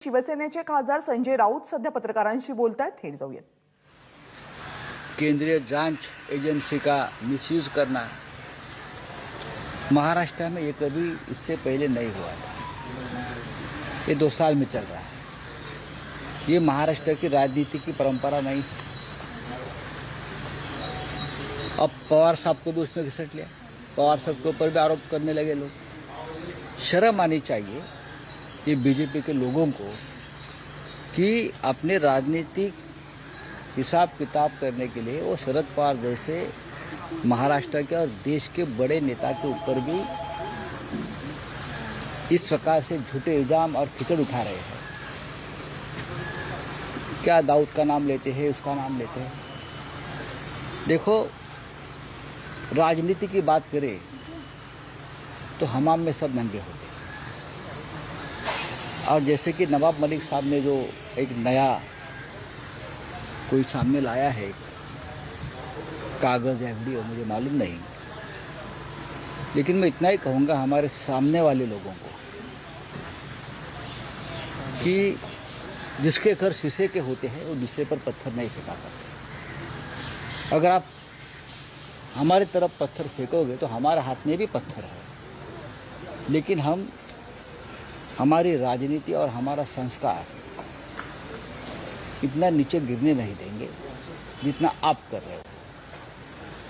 शिवसेनेचे खासदार संजय राऊत सध्या पत्रकारांशी बोलतायत, थेट जाऊयात। केंद्रीय जांच एजेंसी का मिसयूज करना महाराष्ट्र में ये कभी इससे पहले नहीं हुआ था। ये 2 साल में चल रहा है। ये महाराष्ट्र की राजनीति की परंपरा नहीं। अब पवार साहब को भी उसमें घिसट लिया, पवार साहब के ऊपर भी आरोप करने लगे लोग। शर्म आनी चाहिए ये बीजेपी के लोगों को कि अपने राजनीतिक हिसाब किताब करने के लिए वो शरद पवार जैसे महाराष्ट्र के और देश के बड़े नेता के ऊपर भी इस प्रकार से झूठे इल्जाम और खिचड़ उठा रहे हैं। क्या दाऊद का नाम लेते हैं, उसका नाम लेते हैं। देखो, राजनीति की बात करें तो हमाम में सब नंगे होते हैं। और जैसे कि नवाब मलिक साहब ने जो एक नया कोई सामने लाया है, कागज़ या वीडियो, मुझे मालूम नहीं, लेकिन मैं इतना ही कहूँगा हमारे सामने वाले लोगों को कि जिसके घर शीशे के होते हैं वो दूसरे पर पत्थर नहीं फेंका करते। अगर आप हमारे तरफ पत्थर फेंकोगे तो हमारे हाथ में भी पत्थर है, लेकिन हम हमारी राजनीति और हमारा संस्कार इतना नीचे गिरने नहीं देंगे जितना आप कर रहे हो।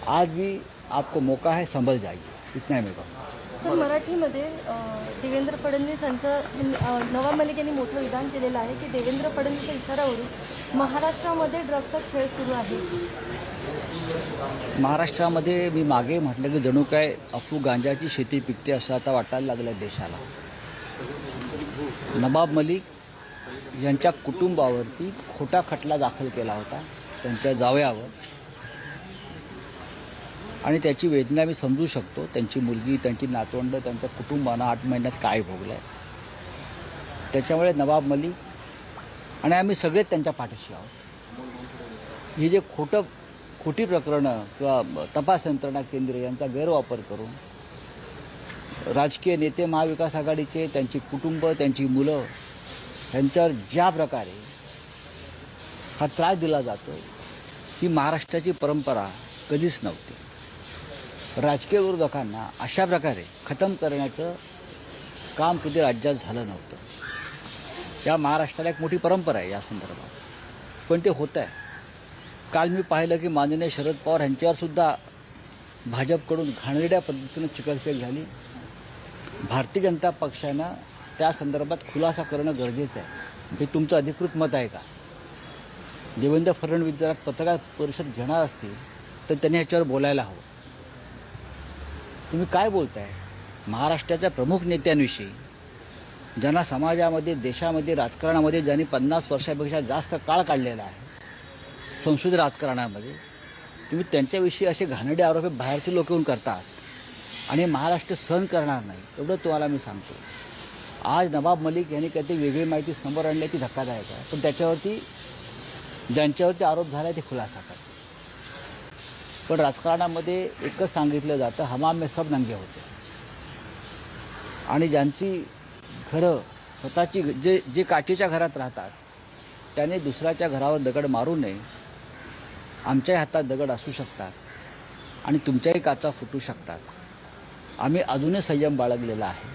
आज भी आपको मौका है, संभल जाइए, इतना ही मैं कहूँगा। सर, मराठीमध्ये देवेंद्र फडणवीस यांचं नवाब मलिक यांनी मोठं विधान केलेलं आहे की देवेंद्र फडणवीसच्या इशाऱ्यावरून महाराष्ट्रामध्ये ड्रग्सचा खेळ सुरू आहे। महाराष्ट्रामध्ये मी मागे म्हटलं की जणू काय अफू गांजाची शेती पिकते असं आता वाटायला लागलं देशाला। नवाब मलिक यांच्या कुटुंबावरती खोटा खटला दाखल केला होता त्यांच्या जावयावर, आणि त्याची वेदना मी समजू शकतो। त्यांची मुलगी, त्यांची नातवंड, त्यांच्या कुटुंबानं 8 महिन्यात काय भोगलं आहे, त्याच्यामुळे नवाब मलिक आणि आम्ही सगळे त्यांच्या पाठीशी आहोत। ही जे खोटी प्रकरणं किंवा तपास यंत्रणा केंद्र यांचा गैरवापर करून राजकीय नेते, महाविकास आघाडीचे, त्यांची कुटुंब, त्यांची मुलं यांच्यावर ज्या प्रकारे हा त्रास दिला जातो ही महाराष्ट्राची परंपरा कधीच नव्हती। राजकीय विरोधकांना अशा प्रकारे खतम करण्याचं काम कधी राज्यात झालं नव्हतं। या महाराष्ट्राला एक मोठी परंपरा आहे या संदर्भात, पण ते होतं आहे। काल मी पाहिलं की माननीय शरद पवार यांच्यावर सुद्धा भाजपकडून घाणेरड्या पद्धतीनं चिकलफेक झाली। भारतीय जनता पक्षानं त्या संदर्भात खुलासा करणं गरजेचं आहे। हे तुमचं अधिकृत मत आहे का? देवेंद्र फडणवीस जर पत्रकार परिषद घेणार असतील तर त्यांनी ह्याच्यावर बोलायला हवं। तुम्ही काय बोलताय? महाराष्ट्राच्या प्रमुख नेत्यांविषयी, ज्यांना समाजामध्ये, देशामध्ये, राजकारणामध्ये ज्यांनी 50 वर्षापेक्षा जास्त काळ काढलेला आहे संसदीय राजकारणामध्ये, तुम्ही त्यांच्याविषयी असे घाणेरडे आरोप बाहेरचे लोक येऊन करतात आणि महाराष्ट्र सहन करणार नाही, एवढं तुम्हाला मी सांगतो। आज नवाब मलिक यांनी काहीतरी वेगळी माहिती समोर आणण्याची धक्कादायक आहे, पण त्याच्यावरती ज्यांच्यावरती आरोप झाला ते खुलासा करा। पण राजकारणामध्ये एकच सांगितलं जातं, हमाम में सब नंगे होते, आणि ज्यांची घरं स्वतःची जे काचेच्या घरात राहतात त्याने दुसऱ्याच्या घरावर दगड मारू नये। आमच्याही हातात दगड असू शकतात आणि तुमच्याही काचा फुटू शकतात। आम्ही अजूनही संयम बाळगलेला आहे,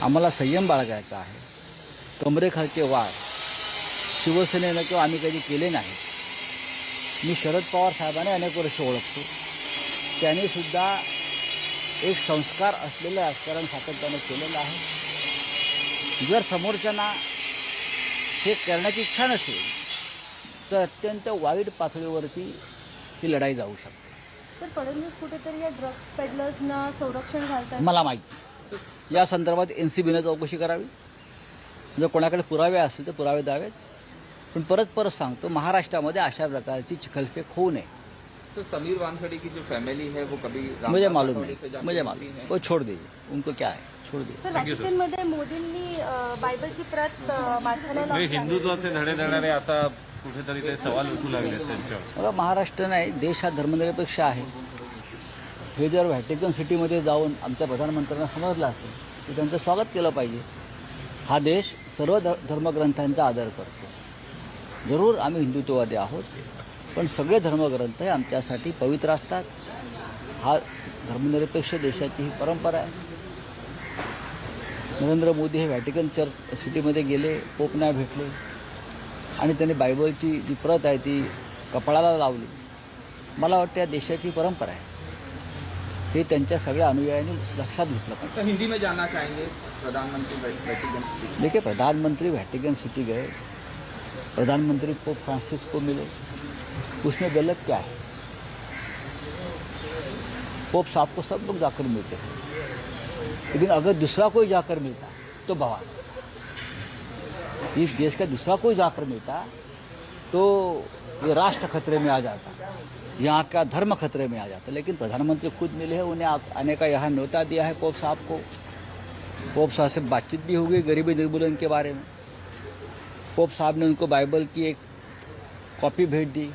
आम्हाला संयम बाळगायचा आहे। कमरेखालचे वार शिवसेनेनं किंवा आम्ही कधी केले नाही। मी शरद पवार साहेबांना अनेक वर्ष ओळखतो, त्यांनी सुद्धा एक संस्कार असलेलं राजकारण सातत्यानं केलेलं आहे। जर समोरच्यांना हे करण्याची इच्छा नसेल तर अत्यंत वाईट पातळीवरती ही लढाई जाऊ शकते। सर, फडणवीस कुठेतरी या ड्रग पेडलर्सना संरक्षण घालतात मला माहिती, या संदर्भात NCBनं चौकशी करावी। जर कोणाकडे पुरावे असतील तर पुरावे द्यावेत, पण परत सांगतो, महाराष्ट्रामध्ये अशा प्रकारची चिखलफेक होऊ नये। तो समीर वानखड़े की जो फैमिली है वो कभी मुझे मालूम नहीं, वो छोड़ दीजिए, उनको क्या है, छोड़ दीजिए। सर, राजस्थानमध्ये मोदींनी बायबलची प्रत माथ्याला हिंदुत्वाचे धडे देणारे आता कुठेतरी ते सवाल उठू लागले त्यांच्यावर। बघा, महाराष्ट्र नाही, देश हा धर्मनिरपेक्ष आहे। हे जर व्हॅटिकन सिटीमध्ये जाऊन आमच्या प्रधानमंत्र्यांना समजलं असेल तर त्यांचं स्वागत केलं पाहिजे। हा देश सर्व धर्मग्रंथांचा आदर करतो. जरूर आम्ही हिंदुत्ववादी आहोत, पण सगळे धर्मग्रंथ हे आमच्यासाठी पवित्र असतात. हा धर्मनिरपेक्ष देशाची ही परंपरा आहे. नरेंद्र मोदी हे व्हॅटिकन चर्च सिटीमध्ये गेले, पोपना भेटले आणि त्यांनी बायबलची जी प्रत आहे ती कपाळाला लावली. मला वाटतं या देशाची परंपरा आहे, हे त्यांच्या सगळ्या अनुयायांनी लक्षात घेतलं पाहिजे. सर हिंदी में जानना चाहेंगे प्रधानमंत्री वेटिकन सिटी. देखिए, प्रधानमंत्री वेटिकन सिटी गए, प्रधानमंत्री पोप फ्रांसिस को मिले, उसमें गलत क्या है? पोप साहब को सब लोग जाकर मिलते हैं, लेकिन अगर दूसरा कोई जाकर मिलता तो बवाल. इस देश का दूसरा कोई जाकर मिलता तो ये राष्ट्र खतरे में आ जाता, यहाँ का धर्म खतरे में आ जाता. लेकिन प्रधानमंत्री खुद मिले हैं, उन्हें आने का यहाँ न्योता दिया है पोप साहब को. पोप साहब से बातचीत भी हो गई गरीबी निर्मूलन के बारे में. पोप साहब ने उनको बाइबल की एक कॉपी भेज दी,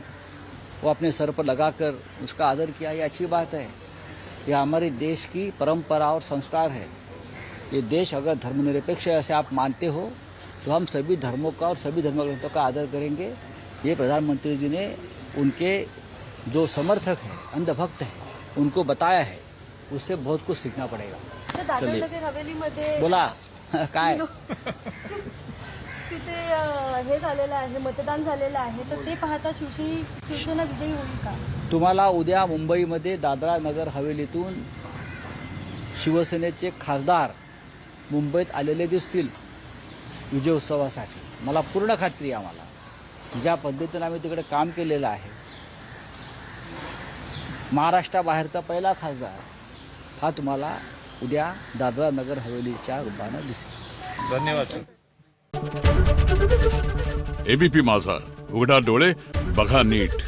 वो अपने सर पर लगाकर उसका आदर किया. ये अच्छी बात है. यह हमारे देश की परंपरा और संस्कार है. ये देश अगर धर्मनिरपेक्ष ऐसे आप मानते हो तो हम सभी धर्मों का और सभी धर्मग्रंथों का आदर करेंगे. ये प्रधानमंत्री जी ने उनके जो समर्थक हैं, अंधभक्त हैं, उनको बताया है. उससे बहुत कुछ सीखना पड़ेगा. तर दादरनगर हवेलीमध्ये बोला काय तिथे हे झालेलं आहे, मतदान झालेलं आहे, तर ते पाहता शिवसेना विजयी होईल का? तुम्हाला उद्या मुंबईमध्ये दादरा नगर हवेलीतून शिवसेनेचे खासदार मुंबईत आलेले दिसतील विजयोत्सवासाठी. मला पूर्ण खात्री आहे. आम्हाला ज्या पद्धतीनं आम्ही तिकडे काम केलेलं आहे, महाराष्ट्राबाहेरचा पहिला खासदार हा तुम्हाला उद्या दादरा नगर हवेलीच्या रूपानं दिसेल. धन्यवाद सर. एबीपी माझा, उघडा डोळे बघा नीट.